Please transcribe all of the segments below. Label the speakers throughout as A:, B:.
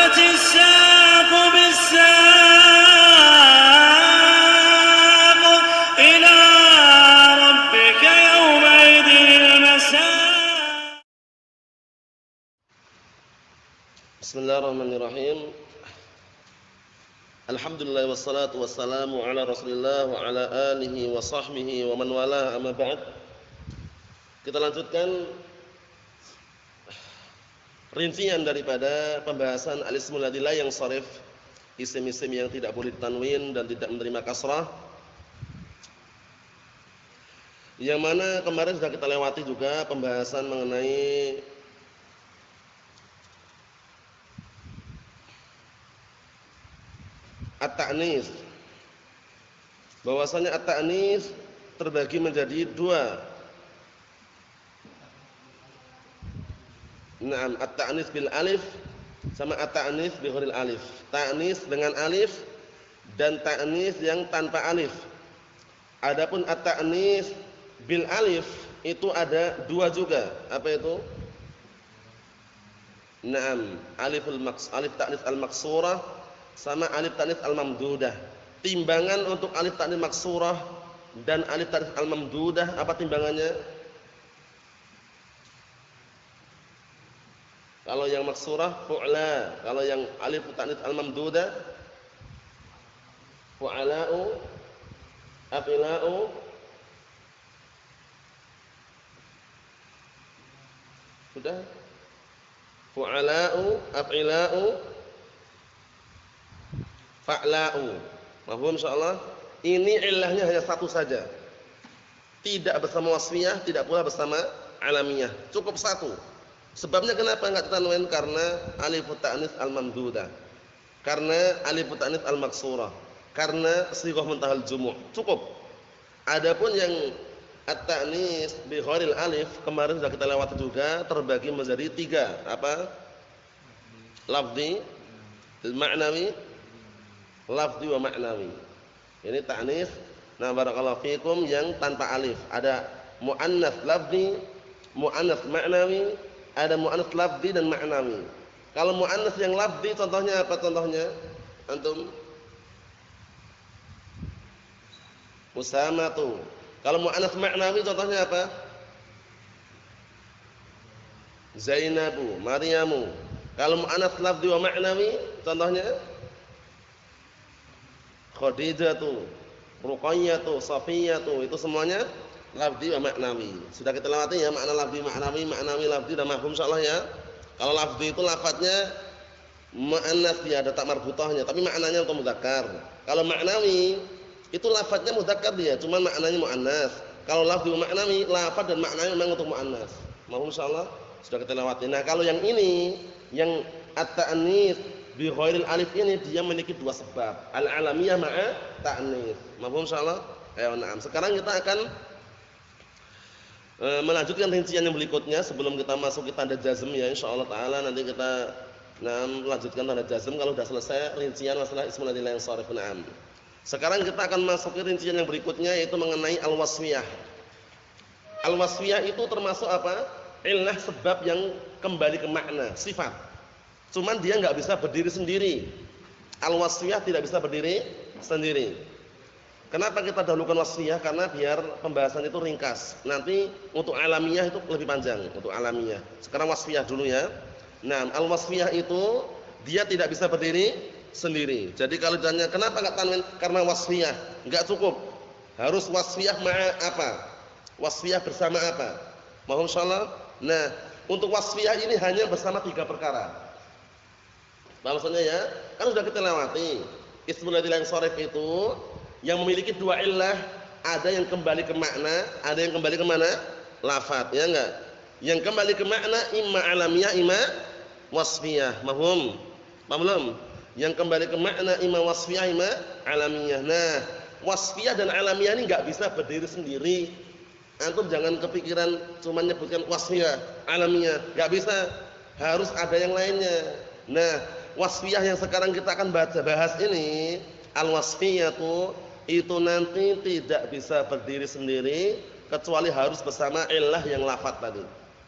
A: والتفت الساق بالساق إلى ربك يومئذ المساق.
B: Bismillahirrahmanirrahim. Alhamdulillah wassalatu wassalamu ala Rasulillah wa ala alihi wa sahbihi wa man wala, amma ba'd. Kita lanjutkan rincian daripada pembahasan al-ismul ladzi la yansharif, isim-isim yang tidak boleh ditanwin dan tidak menerima kasrah. Yang mana kemarin sudah kita lewati juga pembahasan mengenai at-ta'nis. Bahwasanya at-ta'nis terbagi menjadi dua. Naam, at-ta'nis bil alif sama at-ta'nis bi ghairil alif. Ta'nis dengan alif dan ta'nis yang tanpa alif. Adapun at-ta'nis bil alif itu ada dua juga. Apa itu? Naam, alif ta'nis al-maqsurah sama alif ta'nis al-mamdudah. Timbangan untuk alif ta'nis maksurah dan alif ta'nis al-mamdudah apa timbangannya? Kalau yang maksurah fu'la, kalau yang alif ta'nis al-mamdudah fu'ala'u, afila'u, sudah? Fu'ala'u, afila'u, fa'la'u. Mahfum insyaallah. Ini ilahnya hanya satu saja. Tidak bersama wasfiyah, tidak pula bersama alamiyah. Cukup satu. Sebabnya kenapa enggak ditanwin? Karena alif ta'nis al-mamdudah. Karena alif ta'nis al-maksurah. Karena sighah muntahal jumu'. Cukup. Adapun yang at-ta'nis bi ghairil alif kemarin sudah kita lewati juga, terbagi menjadi tiga. Apa? Lafzi, ma'nawi, lafzi wa ma'nawi. Ini ta'nis, nah barakallahu fikum, yang tanpa alif. Ada muannats lafzi, muannats ma'nawi, ada muannats lafzi dan ma'nawi. Kalau muannats yang lafzi contohnya apa contohnya? Antum? Usamatu. Kalau muannats ma'nawi contohnya apa? Zainabu, Maryamu. Kalau muannats lafzi wa ma'nawi contohnya Khadijatu, Ruqayyatu, Safiyatu. Itu semuanya lafzi wa ma'nawi. Sudah kita lewati ya makna lafzi, ma'nawi, ma'nawi, lafzi dan mafhum insyaallah ya. Kalau lafzi itu lafadznya muannats, dia ada tak marbutahnya, tapi maknanya untuk mudzakkar. Kalau ma'nawi itu lafadznya mudzakkar dia, cuma maknanya muannats. Kalau lafzi wa ma'nawi, lafadz dan maknanya memang untuk muannats. Mafhum insyaallah? Sudah kita lewati. Nah, kalau yang ini, yang at-ta'nis bi ghairil alif ini dia memiliki dua sebab, al-alamiyah ma'a ta'nis. Mafhum insyaallah? Ayo na'am. Sekarang kita akan melanjutkan rincian yang berikutnya sebelum kita masuk ke tanda jazm ya insyaallah taala. Nanti kita melanjutkan tanda jazm kalau sudah selesai rincian masalah ismul ladzi la yansharif. Na'am. Sekarang kita akan masuk ke rincian yang berikutnya, yaitu mengenai al-wasfiyah. Al-wasfiyah itu termasuk apa? Illah, sebab yang kembali ke makna, sifat. Cuman dia enggak bisa berdiri sendiri. Al-wasfiyah tidak bisa berdiri sendiri. Kenapa kita dahulukan wasfiyah? Karena biar pembahasan itu ringkas. Nanti untuk alamiyah itu lebih panjang, untuk alamiyah. Sekarang wasfiyah dulu ya. Nah, al-wasfiyah itu dia tidak bisa berdiri sendiri. Jadi kalau ditanya kenapa enggak tanwin? Karena wasfiyah enggak cukup. Harus wasfiyah ma'a apa? Wasfiyah bersama apa? Mohon insyaallah. Nah, untuk wasfiyah ini hanya bersama tiga perkara. Maksudnya ya, kan sudah kita lewati. Ismul ladzi la yansharif itu yang memiliki dua illah, ada yang kembali ke makna, ada yang kembali ke mana? Lafaz, ya enggak? Yang kembali ke makna imma alamiyah, imma wasfiyah. Mahum? Paham belum? Yang kembali ke makna imma wasfiyah, imma alamiyah. Nah, wasfiyah dan alamiyah ini enggak bisa berdiri sendiri. Antum jangan kepikiran cuma nyebutkan wasfiyah, alamiyah, enggak bisa. Harus ada yang lainnya. Nah, wasfiyah yang sekarang kita akan bahas ini, al-wasfiyatu itu nanti tidak bisa berdiri sendiri kecuali harus bersama illah yang lafaz tadi.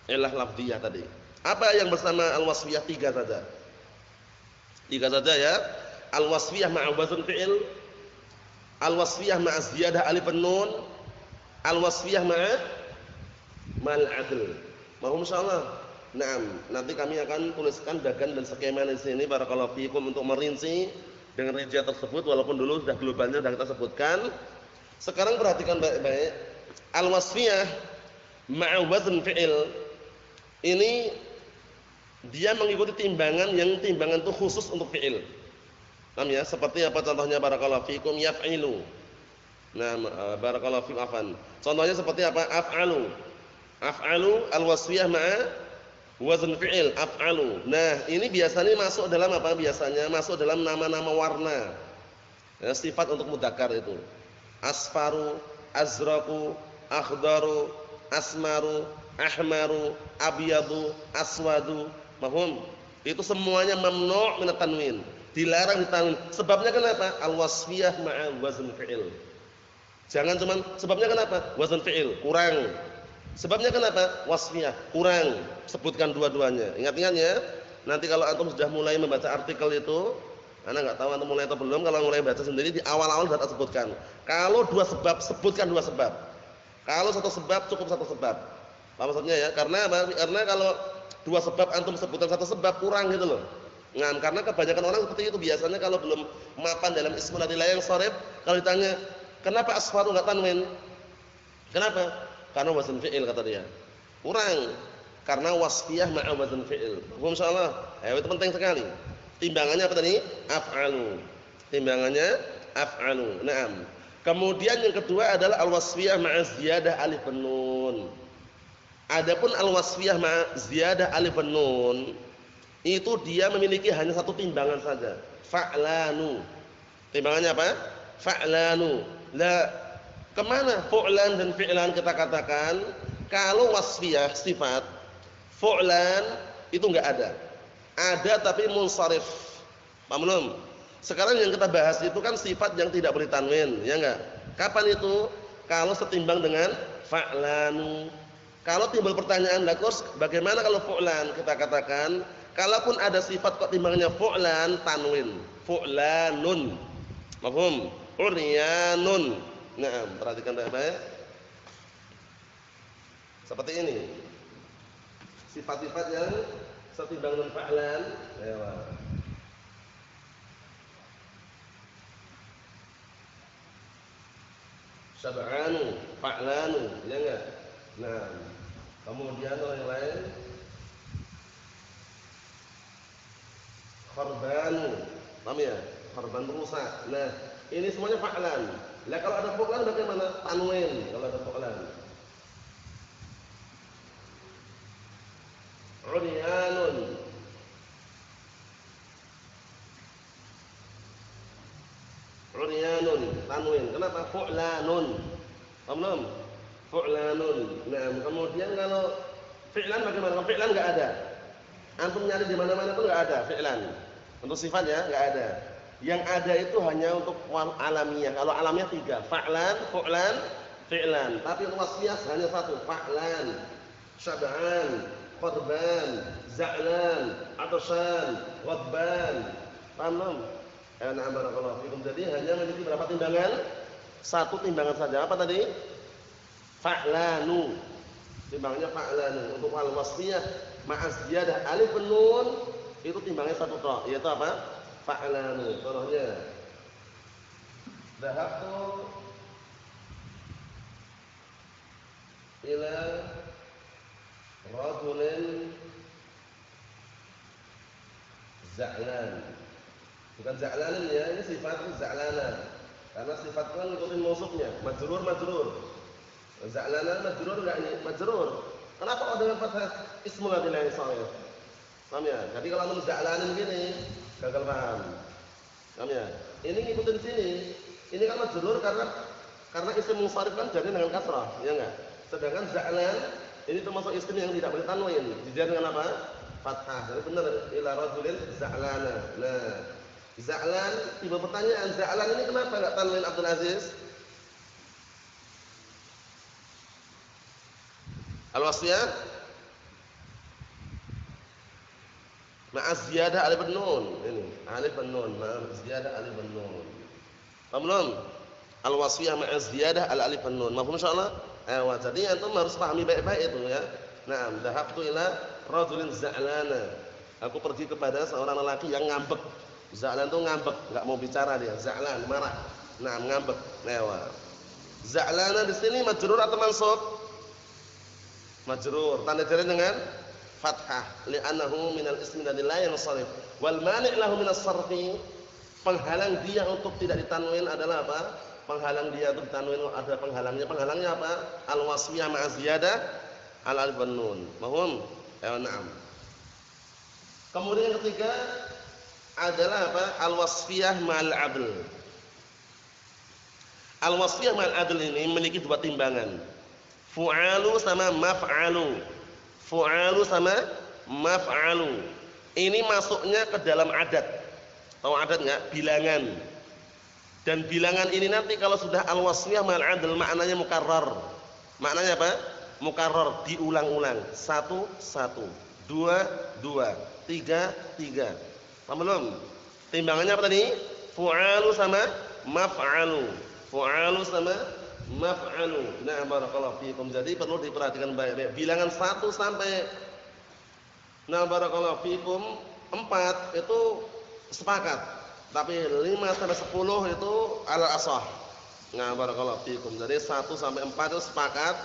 B: Illah lafziyah tadi. Apa yang bersama al-wasfiyah? Tiga saja. Tiga saja ya. Al-wasfiyah ma'a wazn fi'il, al-wasfiyah ma'a ziyadah alif nun, al-wasfiyah ma'a mal adl. Mohon insyaallah. Naam, nanti kami akan tuliskan bagan dan skema di sini barakallahu fiikum untuk merinci dengan rincian tersebut walaupun dulu sudah globalnya sudah kita sebutkan. Sekarang perhatikan baik-baik. Al-wasfiyah ma'a wazn fi'il ini dia mengikuti timbangan yang timbangan itu khusus untuk fi'il. Paham ya? Seperti apa contohnya barakallahu fiikum yaf'ilu. Nah, barakallahu fiikum afan. Contohnya seperti apa? Af'alu. Af'alu al-wasfiyah ma'a wazn fi'il, af'alu. Nah, ini biasanya masuk dalam apa? Biasanya masuk dalam nama-nama warna. Ya, sifat untuk mudzakkar itu. Asfaru, azraqu, akhdaru, asmaru, ahmaru, abyadu, aswadu. Paham? Itu semuanya mamnu' min at-tanwin. Dilarang ditanwin. Sebabnya kenapa? Al-wasfiyah ma'a wazn fi'il. Jangan cuman sebabnya kenapa? Wazn fi'il kurang. Sebabnya kenapa? Wasfiyah kurang. Sebutkan dua-duanya. Ingat-ingat ya. Nanti kalau antum sudah mulai membaca artikel itu, ana enggak tahu antum mulai atau belum, kalau mulai baca sendiri di awal-awal sudah tak sebutkan. Kalau dua sebab, sebutkan dua sebab. Kalau satu sebab cukup satu sebab. Apa maksudnya ya? Karena apa? Karena kalau dua sebab antum sebutkan satu sebab kurang gitu loh. Nah, karena kebanyakan orang seperti itu biasanya kalau belum mapan dalam ismul ladzi la yansharif, kalau ditanya, "Kenapa asfaru enggak tanwin?" Kenapa? Karena wazn fi'il kata dia. Kurang. Karena wasfiyah ma'a wazn fi'il. Paham insyaallah? Itu penting sekali. Timbangannya apa tadi? Af'alu. Timbangannya af'alu. Naam. Kemudian yang kedua adalah al-wasfiyah ma'a ziyadah alif nun. Adapun al-wasfiyah ma'a ziyadah alif nun itu dia memiliki hanya satu timbangan saja. Fa'lanu. Timbangannya apa? Fa'lanu. La kemana fu'lan dan fi'lan kita katakan kalau wasfiyah sifat fu'lan itu enggak ada. Ada tapi munsharif. Paham belum? Sekarang yang kita bahas itu kan sifat yang tidak boleh tanwin, ya enggak? Kapan itu? Kalau setimbang dengan fa'lanu. Kalau timbul pertanyaan, lah kos bagaimana kalau fu'lan? Kita katakan kalaupun ada sifat kok timbangannya fu'lan tanwin. Fu'lanun. Paham? Uryanun. Nah, perhatikan baik-baik. Seperti ini. Sifat-sifat yang setimbang dengan fa'lan. Ya, syab'anu, fa'lanu, ya enggak? Nah, kemudian yang lain kharbanu. Paham ya? Kharban rusak. Nah, ini semuanya fa'lan. Lah kalau ada fu'lan bagaimana? Tanwin kalau ada fu'lan. Uryanun. Uryanun, tanwin. Kenapa? Fu'lanun. Paham belum? Fu'lanun. Nah, kemudian kalau fi'lan bagaimana? Kalau fi'lan enggak ada. Antum nyari di mana-mana pun enggak ada fi'lan. Untuk sifatnya enggak ada. Yang ada itu hanya untuk alamiah. Kalau alamiah tiga, fa'lan, fu'lan, fi'lan. Tapi untuk wasfiyah hanya satu, fa'lan, syab'an, qurban, za'lan, atshan, wadban. Paham? Na'am barakallahu fikum. Jadi hanya memiliki berapa timbangan? Satu timbangan saja. Apa tadi? Fa'lanu. Timbangannya fa'lanu. Untuk al-wasfiyah ma'a ziyadah alif nun itu timbangannya satu toh, yaitu apa? Fa'lanu. Contohnya dhahabtu ila rajulin za'lan. Bukan za'lanin ya, ini sifat za'lanan. Karena sifat kan ngikutin mausufnya, majrur majrur. Za'lanan majrur enggak ini? Majrur. Kenapa kok dengan fathah ismul ladzi la yansharif? Paham ya? Jadi kalau antum za'lanin gini, gagal paham. Paham ya? Ini ngikutin sini. Ini kan majrur karena isim munsharif kan jadi dengan kasrah, ya enggak? Sedangkan za'lan ini termasuk isim yang tidak boleh tanwin. Dijar dengan apa? Fathah. Jadi benar ila rajulin za'lana. Nah, za'lan tiba pertanyaan, za'lan ini kenapa enggak tanwin Abdul Aziz? Al-wasfiyah Ma'az ziyadah alif nun. Ini alif nun, ma'az ziyadah alif nun. Paham belum? Al-wasfiyah ma'az ziyadah alif nun. Mafhum insyaallah? Jadi antum harus pahami baik-baik itu ya. Naam, dhahabtu ila rajulin za'lana. Aku pergi kepada seorang lelaki yang ngambek. Za'lan itu ngambek, enggak mau bicara dia. Za'lan marah. Naam, ngambek. Za'lana di sini majrur atau mansub? Majrur. Tanda jarnya dengan fathah, li'annahu minal ismi alladzi la yansarif. Wal mani' lahu minas sarfi, penghalang dia untuk tidak ditanwin adalah apa? Penghalang dia untuk ditanwin ada penghalangnya. Penghalangnya apa? Al-wasfiyah ma'a ziyadah al-alif wan nun. Mahum? Na'am. Kemudian yang ketiga adalah apa? Al-wasfiyah ma'al adl. Al-wasfiyah ma'al adl ini memiliki dua timbangan. Fu'alu sama maf'alu. Fu'alu sama maf'alu. Ini masuknya ke dalam adat. Tahu adat enggak? Bilangan. Dan bilangan ini nanti kalau sudah al-wasfiyah ma'al adl maknanya mukarrar. Maknanya apa? Mukarrar, diulang-ulang. 1 1, 2 2, 3 3. Paham belum? Timbangannya apa tadi? Fu'alu sama maf'alu. Fu'alu sama maf'alu. Nah, barakallahu fiikum. Jadi perlu diperhatikan baik-baik. Bilangan 1 sampai barakallahu fiikum 4 itu sepakat. Tapi 5 sampai 10 itu ala ashah. Nah, barakallahu fiikum. Jadi 1 sampai 4 itu sepakat.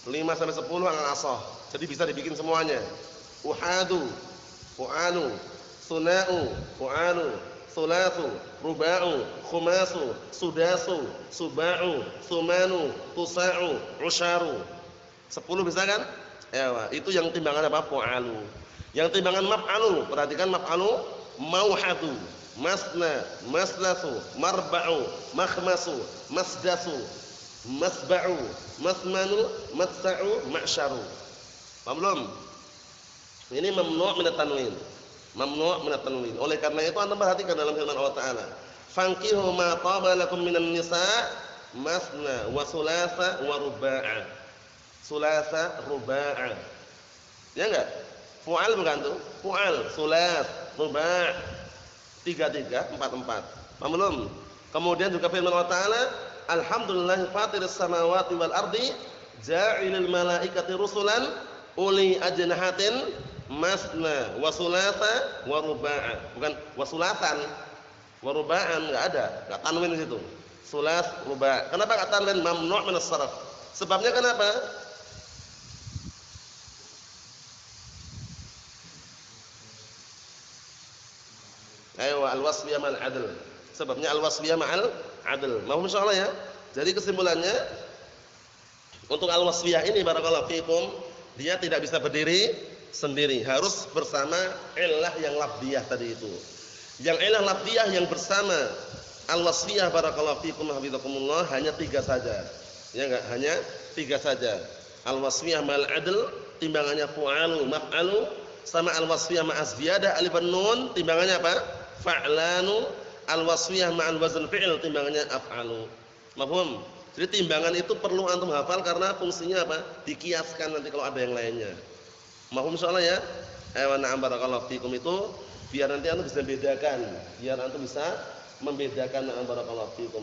B: 5 sampai 10 ala ashah. Jadi bisa dibikin semuanya. Uhadu, fu'alu, suna'u, fu'alu, sulatu, ruba'u, khumasu, sudasu, suba'u, sumanu, tusa'u, usharu. 10 bisa kan? Itu yang timbangan apa? Fu'alu. Yang timbangan maf'alu, perhatikan maf'alu, mauhadu, masna, maslasu, marba'u, makhmasu, masdasu, masba'u, masmanu, matsa'u, ma'syaru. Paham belum? Ini mamnu' min at-tanwin. Mamnu' min at-tanwin. Oleh karena itu anda perhatikan dalam firman Allah Ta'ala, fankihu ma taba lakum minan nisa' masna wa sulasa wa ruba'a. Sulasa, ruba'a. Ya enggak? Fu'al bukan tuh? Fu'al, sulas, ruba'. 3 3, 4 4. Paham belum? Kemudian juga firman Allah Ta'ala, alhamdulillah fatiris samawati wal ardi ja'ilil malaikati rusulan uli ajnahatin masna wa sulasa wa ruba'a. Bukan wasulasan. Wa ruba'an enggak ada, enggak tanwin di situ. Sulas, ruba'. Kenapa enggak tanwin? Mamnu' min as-sarf. Sebabnya kenapa? Ayo al-wasfiyah ma'al adl. Sebabnya al-wasfiyah ma'al adl. Mau insyaallah ya. Jadi kesimpulannya untuk al-wasfiyah ini barakallahu fikum, dia tidak bisa berdiri sendiri, harus bersama illah yang lafdhiyah tadi itu. Yang illah lafdhiyah yang bersama al-wasfiyah barakallahu fikum hafizakumullah hanya 3 saja. Ya enggak? Hanya 3 saja. Al-wasfiyah ma'al adl timbangannya fu'alu, maf'alu, sama al-wasfiyah ma'az ziyadah alif nun timbangannya apa? Fa'lanu. Al-wasfiyah ma'al wazn fi'il timbangannya af'alu. Mafhum? Jadi timbangan itu perlu antum hafal karena fungsinya apa? Dikiaskan nanti kalau ada yang lainnya. Mafhum insyaallah ya? Na'am barakallahu fikum itu biar nanti antum bisa membedakan, biar antum bisa membedakan. Na'am barakallahu fikum.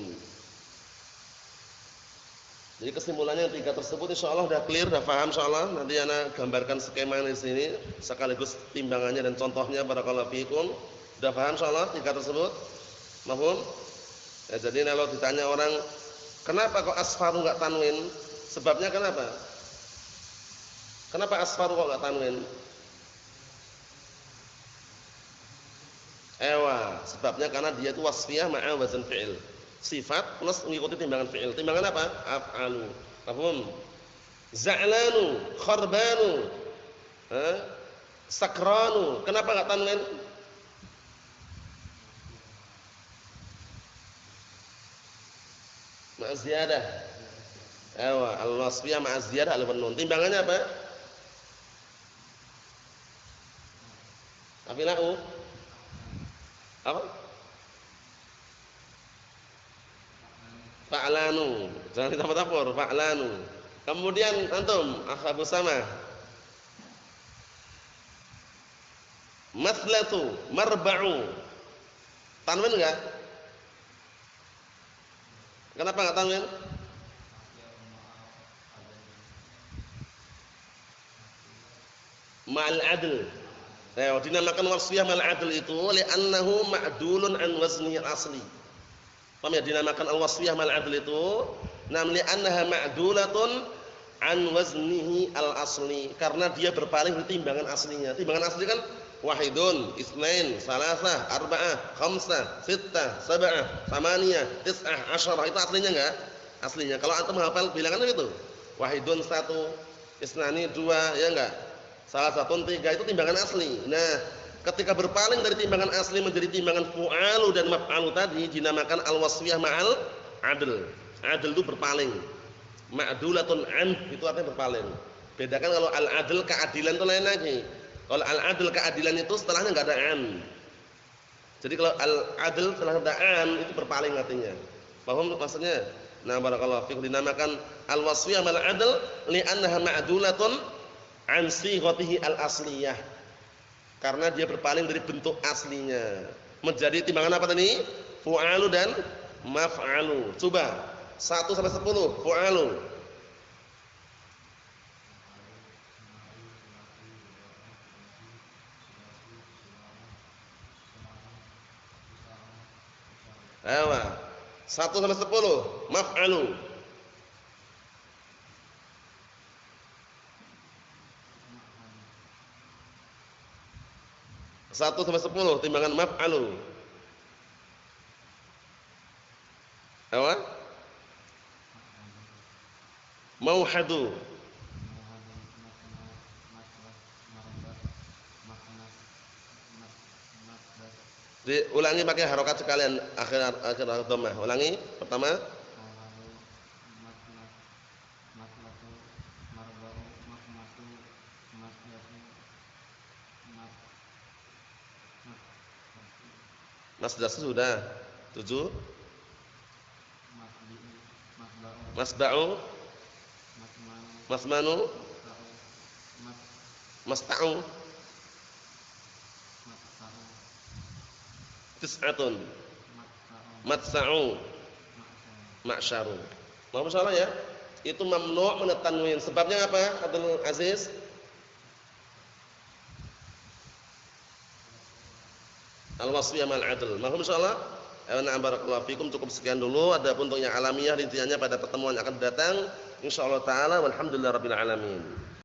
B: Jadi kesimpulannya yang 3 tersebut insyaallah sudah clear, sudah paham insyaallah. Nanti ana gambarkan skema di sini sekaligus timbangannya dan contohnya barakallahu fikum. Sudah paham insyaallah 3 tersebut? Mafhum? Ya, jadi kalau ditanya orang, kenapa kok asfaru enggak tanwin? Sebabnya kenapa? Kenapa asfaru kok enggak tanwin? Sebabnya karena dia itu wasfiyah ma'a wazn fi'il. Sifat plus mengikuti timbangan fi'il. Timbangan apa? Af'alu. Mafhum? Za'lanu, kharbanu, sakranu. Kenapa enggak tanwin? Ma'az ziyadah. Al-wasfiyah ma'az ziyadah alif nun. Timbangannya apa? Afilahu. Apa? Fa'lanu. Jangan ditapur-tapur, fa'lanu. Kemudian antum, Abu Sama. Mathlatu, marba'u. Tanwin enggak? Kenapa enggak tanwin? Ma'al adl. Dinamakan wasfiyah ma'al adl itu li'annahu ma'dulun an wazni al-asli. Paham ya, dinamakan al-wasfiyah ma'al adl itu li'annaha ma'dulatun an waznihi al-asli, karena dia berpaling dari timbangan aslinya. Timbangan asli kan wahidun, isnain, salasah, arba'ah, khamsah, sittah, sab'ah, samaniyah, tis'ah, asyarah. Itu aslinya enggak? Aslinya. Kalau antum menghafal bilangan itu wahidun 1, isnani 2, ya enggak? Salah satu 3, itu timbangan asli. Nah, ketika berpaling dari timbangan asli menjadi timbangan fu'alu dan maf'alu tadi dinamakan al-wasfiyah ma'al adl. Adl itu berpaling. Ma'dulatun an itu artinya berpaling. Bedakan kalau al-adl keadilan itu lain lagi. Kalau al-adl keadilan itu setelahnya enggak ada an. Jadi kalau al-adl setelah ada an itu berpaling artinya. Paham maksudnya? Nah, barakallahu fikum, dinamakan al-wasfiyah ma'al adl li'annaha ma'dulatun an sighatihi al-asliyah, karena dia berpaling dari bentuk aslinya menjadi timbangan apa tadi? Fu'alu dan maf'alu. Coba 1 sampai 10 fu'alu. Ayo 1 sampai 10 maf'alu. 1 sampai 10 timbangan maf'alu. Apa? Mauhadu. Diulangi pakai harokat sekalian akhir dhammah. Ulangi pertama. Masdar sudah 7. Masda'u, masmanu, masta'u, tis'atun, matsa'u, ma'syaru. Mau salah ya? Itu mamnu' min at-tanwin. Sebabnya apa? Abdul Aziz? Al-wasfiyah ma'al adl. Mahum insyaallah. Na'am barakallahu fikum, cukup sekian dulu. Adapun untuk yang alamiah rinciannya pada pertemuan yang akan datang insyaallah taala. Walhamdulillahirabbil alamin.